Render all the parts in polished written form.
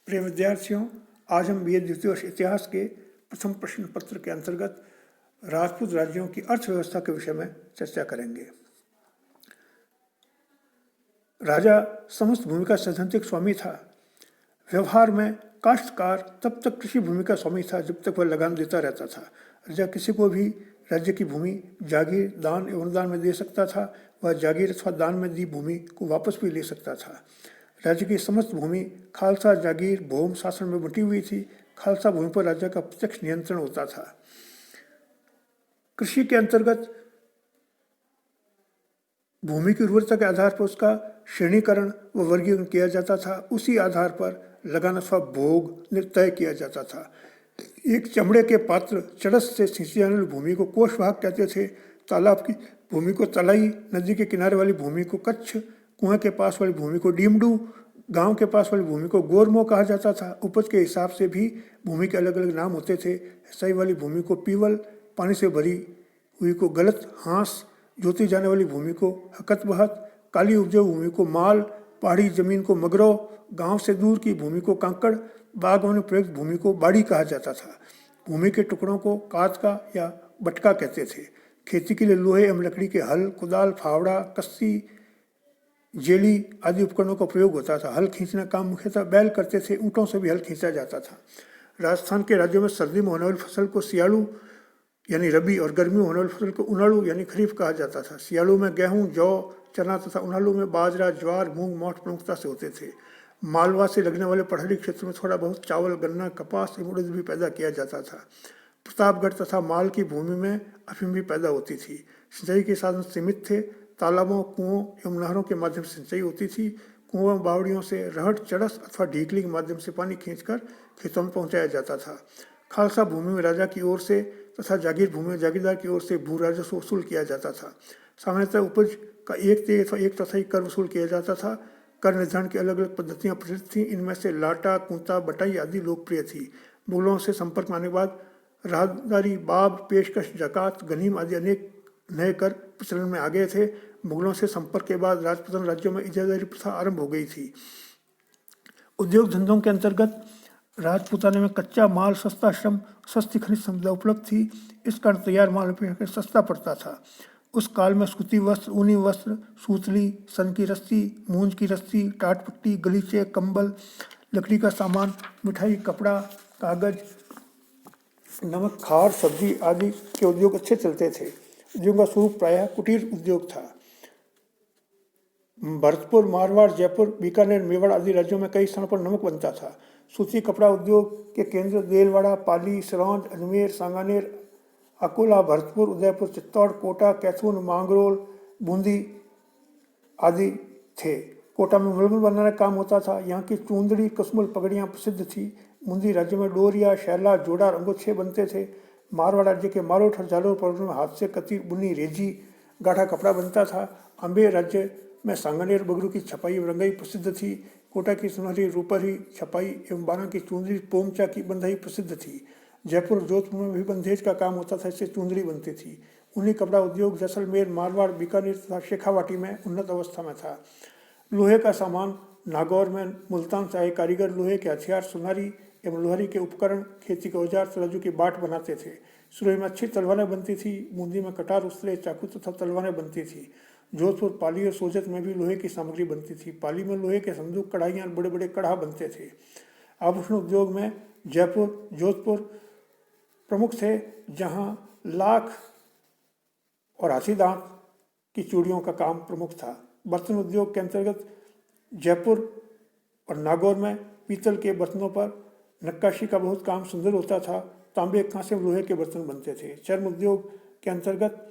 प्रिय विद्यार्थियों, आज हम बीए द्वितीय वर्ष इतिहास के प्रथम प्रश्न पत्र के अंतर्गत राजपूत राज्यों की अर्थव्यवस्था के विषय में चर्चा करेंगे। राजा समस्त भूमि का सैद्धांतिक स्वामी था। व्यवहार में काश्तकार तब तक कृषि भूमि का स्वामी था जब तक वह लगान देता रहता था। राजा किसी को भी राज्य की भूमि जागीर, दान एवं अनुदान में दे सकता था। वह जागीर अथवा दान में दी भूमि को वापस भी ले सकता था। राज्य की समस्त भूमि खालसा जागीर भौम शासन में बटी हुई थी। खालसा भूमि पर राजा का प्रत्यक्ष नियंत्रण होता था। कृषि के अंतर्गत भूमि की उर्वरता के आधार पर उसका श्रेणीकरण व वर्गीकरण किया जाता था। उसी आधार पर लगान अथवा भोग तय किया जाता था। एक चमड़े के पात्र चड़स से सिंची जाने वाली भूमि को कोषभाग कहते थे। तालाब की भूमि को तलाई, नदी के किनारे वाली भूमि को कच्छ, कुएं के पास वाली भूमि को डीमडू, गांव के पास वाली भूमि को गोरमो कहा जाता था। उपज के हिसाब से भी भूमि के अलग अलग नाम होते थे। सही वाली भूमि को पीवल, पानी से भरी हुई को गलत हांस, जोती जाने वाली भूमि को हकत बहत, काली उपजाऊ भूमि को माल, पहाड़ी जमीन को मगरो, गांव से दूर की भूमि को कांकड़, बागवानी में प्रयुक्त भूमि को बाड़ी कहा जाता था। भूमि के टुकड़ों को कातका या बटका कहते थे। खेती के लिए लोहे एवं लकड़ी के हल, कुदाल, फावड़ा, कस्सी, जेली आदि उपकरणों का प्रयोग होता था। हल खींचना काम मुख्यतः बैल करते थे। ऊँटों से भी हल खींचा जाता था। राजस्थान के राज्यों में सर्दी में होने वाली फसल को सियालू यानी रबी और गर्मी में होने वाली फसल को उनाड़ू यानी खरीफ कहा जाता था। सियालू में गेहूँ, जौ, चना तथा उनाड़ू में बाजरा, ज्वार, मूंग, मोठ प्रमुखता से होते थे। मालवा से लगने वाले पहाड़ी क्षेत्र में थोड़ा बहुत चावल, गन्ना, कपास एवं उड़द भी पैदा किया जाता था। प्रतापगढ़ तथा माल की भूमि में अफीम भी पैदा होती थी। सिंचाई के साधन सीमित थे। तालाबों, कुओं एवं नहरों के माध्यम से सिंचाई होती थी। कुओं बावड़ियों से रहट, चड़स अथवा ढीकली के माध्यम से पानी खींचकर खेतों में पहुंचाया जाता था। खालसा भूमि में राजा की ओर से तथा जागीर भूमि में जागीरदार की ओर से भू राजस्व वसूल किया जाता था। सामान्यतः उपज का 1/3 अथवा 1/4 कर वसूल किया जाता था। कर निर्धारण की अलग अलग पद्धतियाँ प्रचलित थीं। इनमें से लाटा, कुंता, बटाई आदि लोकप्रिय थी। मुगलों से संपर्क में आने के बाद राहदारी, बाब, पेशकश, जकात, गनीम आदि अनेक नए कर प्रचलन में आ गए थे। मुगलों से संपर्क के बाद राजपूताना राज्यों में इजादारी प्रथा आरंभ हो गई थी। उद्योग धंधों के अंतर्गत राजपूताना में कच्चा माल, सस्ता श्रम, सस्ती खनिज संपदा उपलब्ध थी। इस कारण तैयार माल अपेक्षा सस्ता पड़ता था। उस काल में सूती वस्त्र, ऊनी वस्त्र, सूतली, सन की रस्सी, मूंज की रस्सी, टाटपट्टी, गलीचे, कंबल, लकड़ी का सामान, मिठाई, कपड़ा, कागज, नमक, खार, सब्जी आदि के उद्योग अच्छे चलते थे। उद्योग का स्वरूप प्रायः कुटीर उद्योग था। भरतपुर, मारवाड़, जयपुर, बीकानेर, मेवाड़ आदि राज्यों में कई स्थानों पर नमक बनता था। सूती कपड़ा उद्योग के केंद्र देलवाड़ा, पाली, सिरौंज, अजमेर, सांगानेर, अकोला, भरतपुर, उदयपुर, चित्तौड़, कोटा, कैथून, मांगरोल, बूंदी आदि थे। कोटा में मलमल बनाने का काम होता था। यहाँ की चूंदड़ी, कसमुल पगड़ियाँ प्रसिद्ध थी। बूंदी राज्य में डोरिया, शैला, जोड़ा, अंगोछे बनते थे। मारवाड़ राज्य के मारोठ और जालोर पर्वतों में हाथ से कती बुनी रेजी गाढ़ा कपड़ा बनता था। अम्बे राज्य में सांगानेर बगरू की छपाई एवं रंगाई प्रसिद्ध थी। कोटा की सुनहरी रूपहरी छपाई एवं बाना की चुंदड़ी पोमचा की बंधाई प्रसिद्ध थी। जयपुर और जोधपुर में भी बंधेज का काम होता था। इससे चुंदड़ी बनती थी। ऊनी कपड़ा उद्योग जैसलमेर, मारवाड़, बीकानेर तथा शेखावाटी में उन्नत अवस्था में था। लोहे का सामान नागौर में मुल्तान शाही कारीगर लोहे के हथियार, सुनारी एवं लोहरी के उपकरण, खेती के औजार, तराजू की बाट बनाते थे। सुरई में अच्छी तलवारें बनती थी। बूंदी में कटार, उसले, चाकू तथा तलवारें बनती थी। जोधपुर, पाली और सोजत में भी लोहे की सामग्री बनती थी। पाली में लोहे के संदूक, कढ़ाइयाँ, बड़े बड़े कड़ा बनते थे। आभूषण उद्योग में जयपुर, जोधपुर प्रमुख थे, जहाँ लाख और हाथी दांत की चूड़ियों का काम प्रमुख था। बर्तन उद्योग के अंतर्गत जयपुर और नागौर में पीतल के बर्तनों पर नक्काशी का बहुत काम सुंदर होता था। तांबे, कांसे, लोहे के बर्तन बनते थे। चर्म उद्योग के अंतर्गत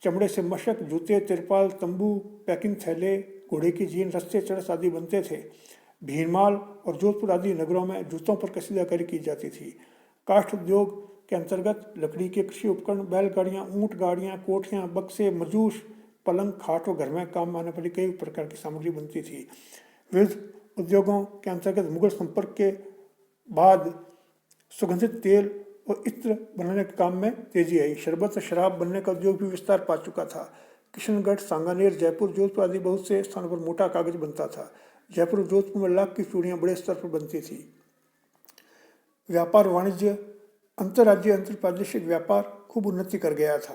चमड़े से मशक, जूते, तिरपाल, तंबू, पैकिंग थैले, घोड़े की जीन, रस्से, चड़स आदि बनते थे। भीरमाल और जोधपुर आदि नगरों में जूतों पर कसीदाकारी की जाती थी। काष्ठ उद्योग के अंतर्गत लकड़ी के कृषि उपकरण, बैलगाड़ियाँ, ऊँट गाड़ियाँ, कोठियाँ, बक्से, मजूस, पलंग, खाट और घर में काम आने वाली कई प्रकार की सामग्री बनती थी। विविध उद्योगों के अंतर्गत मुगल संपर्क के बाद सुगंधित तेल और इत्र बनाने के काम में तेजी आई। शरबत और शराब बनने का उद्योग भी विस्तार पा चुका था। किशनगढ़, सांगानेर, जयपुर, जोधपुर आदि बहुत से स्थानों पर मोटा कागज बनता था। जयपुर और जोधपुर में लाख की चूड़ियाँ बड़े स्तर पर बनती थी। व्यापार वाणिज्य, अंतर्राज्यीय अंतर्प्रादेशिक व्यापार खूब उन्नति कर गया था।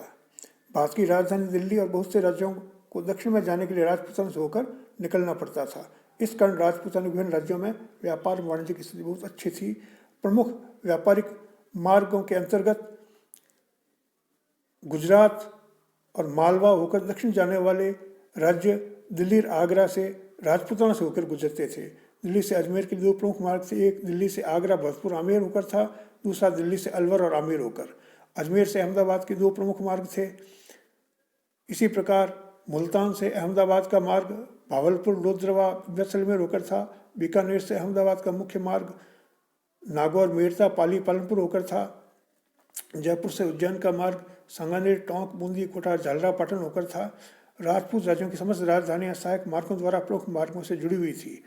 भारत की राजधानी दिल्ली और बहुत से राज्यों को दक्षिण में जाने के लिए राजपुताना से होकर निकलना पड़ता था। इस कारण राजपुताना विभिन्न राज्यों में व्यापार वाणिज्य की स्थिति बहुत अच्छी थी। प्रमुख व्यापारिक मार्गों के अंतर्गत गुजरात और मालवा होकर दक्षिण जाने वाले राज्य दिल्ली और आगरा से राजपुताना से होकर गुजरते थे। दिल्ली से अजमेर के लिए दो प्रमुख मार्ग से, एक दिल्ली से आगरा भरतपुर आमेर होकर था, दूसरा दिल्ली से अलवर और आमेर होकर। अजमेर से अहमदाबाद के दो प्रमुख मार्ग थे। इसी प्रकार मुल्तान से अहमदाबाद का मार्ग भावलपुर लोधरवा जैसलमेर होकर था। बीकानेर से अहमदाबाद का मुख्य मार्ग नागौर मेरता पाली पालनपुर होकर था। जयपुर से उज्जैन का मार्ग सांगानेर टोंक बूंदी कोटा झालरा पाटन होकर था। राजपूत राज्यों की समस्त राजधानियां सहायक मार्गों द्वारा प्रमुख मार्गों से जुड़ी हुई थी।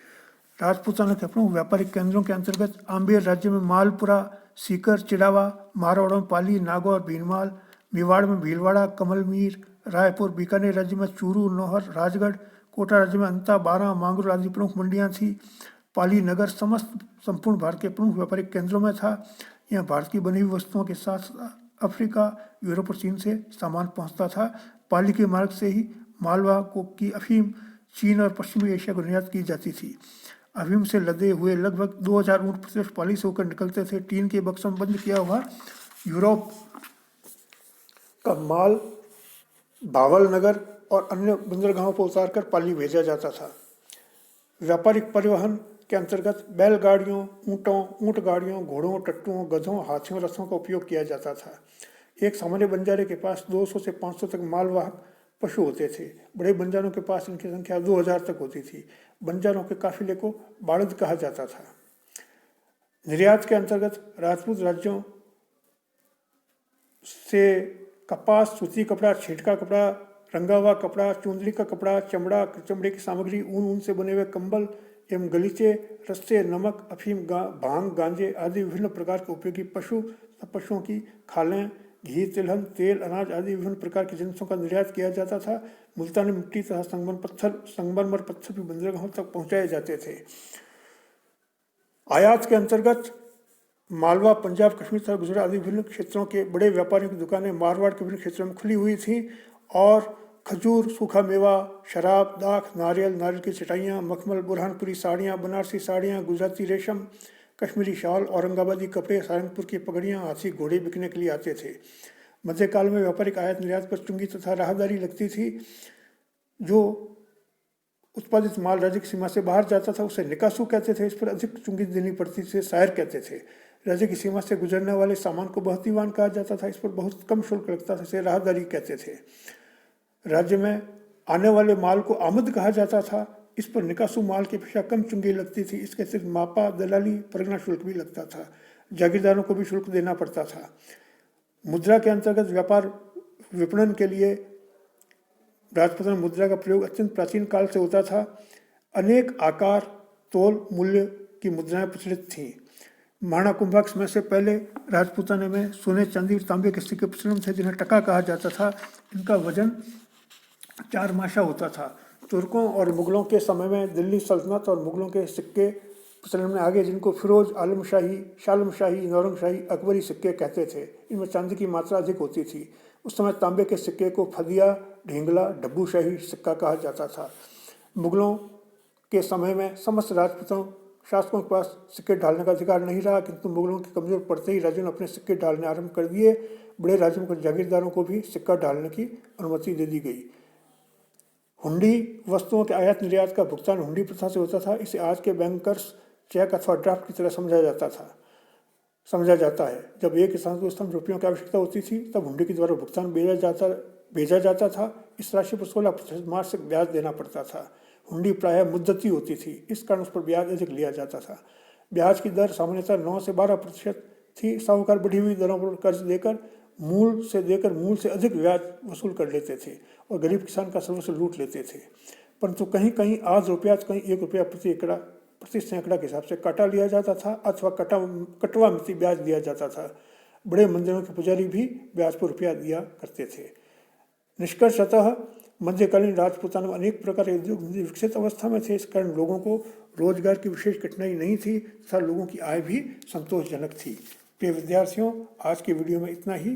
राजपूताना के प्रमुख व्यापारिक केंद्रों के अंतर्गत आम्बेर राज्य में मालपुरा, सीकर, चिड़ावा, मारवाड़ में पाली, नागौर, भीनमाल, मेवाड़ में भीलवाड़ा, कमलमीर, रायपुर, बीकानेर राज्य में चूरू, नौहर, राजगढ़, कोटा राज्य में अंता, बारां, मांगरोल आदि प्रमुख मंडियां थी। पाली नगर संपूर्ण भारत के प्रमुख व्यापारिक केंद्रों में था। यह भारत की बनी हुई वस्तुओं के साथ अफ्रीका, यूरोप और चीन से सामान पहुंचता था। पाली के मार्ग से ही मालवा की अफीम चीन और पश्चिमी एशिया को निर्यात की जाती थी। अफीम से लदे हुए लगभग 2000 ऊँट प्रतिवर्ष पाली से होकर निकलते थे। टीन के बक्सों में बंद किया हुआ यूरोप का माल भावल नगर और अन्य बंदरगाहों पर उतारकर पाली भेजा जाता था। व्यापारिक परिवहन के अंतर्गत बैलगाड़ियों, ऊँटों, ऊँट गाड़ियों, घोड़ों, टट्टुओं, गधों, हाथियों, रथों का उपयोग किया जाता था। एक सामान्य बंजारे के पास 200 से 500 तक मालवाहक पशु होते थे। बड़े बंजारों के पास इनकी संख्या 2000 तक होती थी। बंजारों के काफिले को बाड़द कहा जाता था। निर्यात के अंतर्गत राजपूत राज्यों से कपास, सूती कपड़ा, छिटका कपड़ा, रंगा हुआ कपड़ा, चुंदड़ी का कपड़ा, चमड़ा, चमड़े की सामग्री, ऊन से बने हुए कंबल एवं गलीचे, रस्से, नमक, अफीम, भांग, गांजे आदि विभिन्न प्रकार के उपयोगी पशुओं की खालें, घी, तिलहन, तेल, अनाज आदि विभिन्न प्रकार की जिनसों का निर्यात किया जाता था। मुल्तानी मिट्टी तथा संगमरमर पत्थर भी बंदरगाहों तक पहुंचाए जाते थे। आयात के अंतर्गत मालवा, पंजाब, कश्मीर तथा गुजरात आदि विभिन्न क्षेत्रों के बड़े व्यापारियों की दुकानें मारवाड़ के विभिन्न क्षेत्रों में खुली हुई थीं और खजूर, सूखा मेवा, शराब, दाख, नारियल की चटाइयाँ, मखमल, बुरहानपुरी साड़ियाँ, बनारसी साड़ियाँ, गुजराती रेशम, कश्मीरी शॉल, औरंगाबादी कपड़े, सहारनपुर की पगड़ियाँ, हाथी घोड़े बिकने के लिए आते थे। मध्यकाल में व्यापारिक आयात निर्यात पर चुंगी तथा राहदारी लगती थी। जो उत्पादित माल राज्य की सीमा से बाहर जाता था उसे निकासू कहते थे। इस पर अधिक चुंगी देनी पड़ती थी, सायर कहते थे। राज्य की सीमा से गुजरने वाले सामान को बहतीवान कहा जाता था। इस पर बहुत कम शुल्क लगता था, इसे राहदारी कहते थे। राज्य में आने वाले माल को आमद कहा जाता था। इस पर निकासू माल की अपेक्षा कम चुंगी लगती थी। इसके अतिरिक्त मापा, दलाली, परगना शुल्क भी लगता था। जागीरदारों को भी शुल्क देना पड़ता था। मुद्रा के अंतर्गत व्यापार विपणन के लिए राजपुताना मुद्रा का प्रयोग अत्यंत प्राचीन काल से होता था। अनेक आकार, तोल, मूल्य की मुद्राएं प्रचलित थीं। महाणा कुंभक में से पहले राजपुताना में सोने, चांदी और तांबे के सिक्के प्रचलन थे, जिन्हें टका कहा जाता था। इनका वजन 4 माशा होता था। तुर्कों और मुगलों के समय में दिल्ली सल्तनत और मुगलों के सिक्के प्रचलन में आ गए, जिनको फिरोज, आलमशाही, शालमशाही, नौरंगशाही, अकबरी सिक्के कहते थे। इनमें चांदी की मात्रा अधिक होती थी। उस समय तांबे के सिक्के को फदिया, ढींगला, डब्बूशाही सिक्का कहा जाता था। मुगलों के समय में समस्त राजपूतों शासकों के पास सिक्के ढालने का अधिकार नहीं रहा, किंतु मुगलों के कमजोर पड़ते ही राज्यों ने अपने सिक्के ढालने आरंभ कर दिए। बड़े राज्यों के जागीरदारों को भी सिक्का ढालने की अनुमति दे दी गई। हुंडी, वस्तुओं के आयात निर्यात का भुगतान हुंडी प्रथा से होता था। इसे आज के बैंकर्स चेक अथवा ड्राफ्ट की तरह समझा जाता है। जब एक किसान को स्तंभ रुपयों की आवश्यकता होती थी, तब हुंडी के द्वारा भुगतान भेजा जाता था। इस राशि पर 16% मासिक ब्याज देना पड़ता था। हुंडी प्रायः मुद्दती होती थी, इस कारण उस पर ब्याज अधिक लिया जाता था। ब्याज की दर सामान्यतः 9 से 12% थी। साहूकार बढ़ी हुई दरों पर कर्ज देकर मूल से अधिक ब्याज वसूल कर लेते थे और गरीब किसान का सर्वस्व लूट लेते थे। परंतु कहीं कहीं आध रुपया तो कहीं 1 रुपया प्रति सैकड़ा के हिसाब से काटा लिया जाता था अथवा कटवा मिति ब्याज दिया जाता था। बड़े मंदिरों के पुजारी भी ब्याज पर रुपया दिया करते थे। निष्कर्षतः मध्यकालीन राजपूताना में अनेक प्रकार के उद्योग विकसित अवस्था में थे। इस कारण लोगों को रोजगार की विशेष कठिनाई नहीं थी तथा लोगों की आय भी संतोषजनक थी। प्रिय विद्यार्थियों, आज के वीडियो में इतना ही।